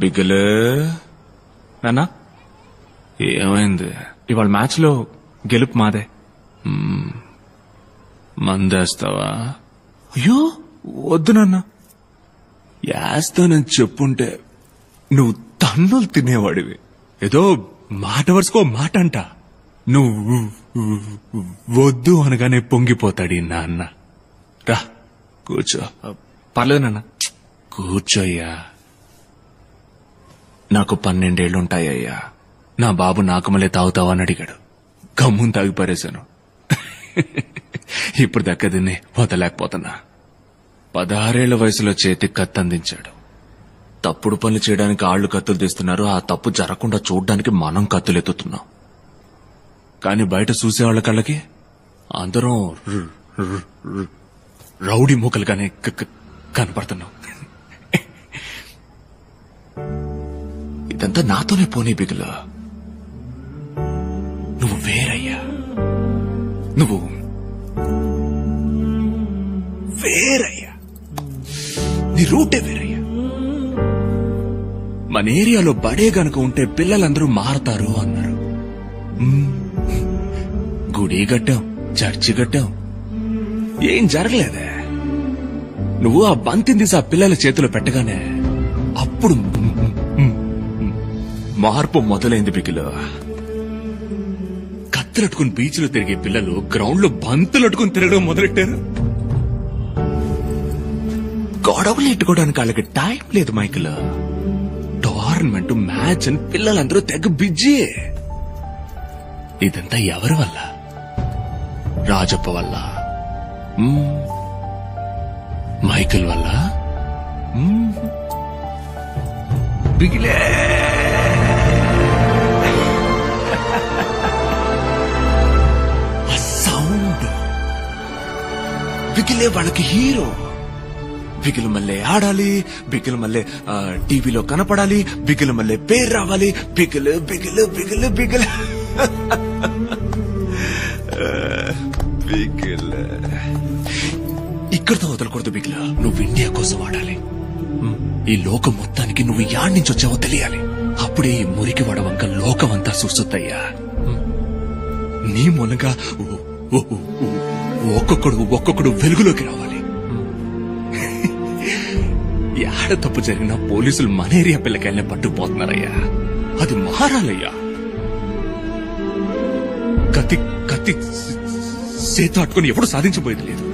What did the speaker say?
బిగ్గలే నాన్నా ఏమైంది? ఇవాళ మ్యాచ్ లో గెలుపు మాదే. మందేస్తావా? అయ్యో వద్దు నాన్న. వేస్తానని చెప్పుంటే నువ్వు తన్నులు తినేవాడివి. ఏదో మాట వరుసుకో మాట అంట. నువ్వు వద్దు అనగానే పొంగిపోతాడు ఈ నాన్న. రా కూర్చో. పర్లేదు నాన్న. కూర్చోయ్యా. నాకు 12 ఏళ్లుంటాయ్యా. నా బాబు నాకు మళ్ళీ తాగుతావా అని అడిగాడు. గమ్మును తాగి పారేశాను. ఇప్పుడు దక్క దీన్ని వదలేకపోతున్నా. 16 ఏళ్ల వయసులో చేతికి కత్తి అందించాడు. తప్పుడు పనులు చేయడానికి ఆళ్లు కత్తులు తీస్తున్నారు. ఆ తప్పు జరగకుండా చూడ్డానికి మనం కత్తులెత్తుతున్నాం. కానీ బయట చూసేవాళ్ల కళ్ళకి అందరం రౌడీ మూకలుగానే కనపడుతున్నాం. ఇదంతా నాతోనే పోనీ బిగులు. నువ్వు వేరయ్యా. నువ్వు వేరయ్యా. నీ రూటే వేరయ్యా. మన ఏరియాలో బడే గనుక ఉంటే పిల్లలందరూ మారతారు అన్నారు. గుడి కట్టాం, చర్చి కట్టాం, ఏం జరగలేదే. నువ్వు ఆ బంతిని తీసి ఆ పిల్లల చేతిలో పెట్టగానే అప్పుడు మార్పు మొదలైంది బిగులు. కత్తులట్టుకుని బీచ్లో తిరిగే పిల్లలు గ్రౌండ్ లో బంతులట్టుకుని తిరగడం మొదలెట్టారు. గొడవలు ఎట్టుకోవడానికి వాళ్ళకి టైం లేదు మైకిల్. టోర్నమెంట్ మ్యాచ్ అని పిల్లలందరూ తెగ బిజీ. ఇదంతా ఎవరి వల్ల? రాజప్ప వల్ల, మైకిల్ వల్ల, బిగిలే. ఆ సౌండ్ బిగిలే వాళ్ళకి హీరో. బిగిలు మళ్ళీ ఆడాలి, బిగిలు మళ్ళీ టీవీలో కనపడాలి, బిగిలు మళ్ళీ పేరు రావాలి. బిగిలు బిగిలు బిగిలు బిగిలు బిగిలు. ఇక్కడితో వదలకూడదు బిగిలు. నువ్వు ఇండియా కోసం ఆడాలి. ఈ లోకం మొత్తానికి నువ్వు యాడ్ నుంచి వచ్చావో తెలియాలి. అప్పుడే ఈ మురికి వడవంక లోకమంతా చూస్తుందయ్యా. నీ మూలంగా ఒక్కొక్కడు వెలుగులోకి రావాలి. యాడ తప్పు జరిగినా పోలీసులు మన ఏరియా పిల్లకాయలనే పట్టుకుపోతున్నారయ్యా. అది మారాలయ్యా. కత్తి చేత అట్టుకుని ఎప్పుడు సాధించబోయేది లేదు.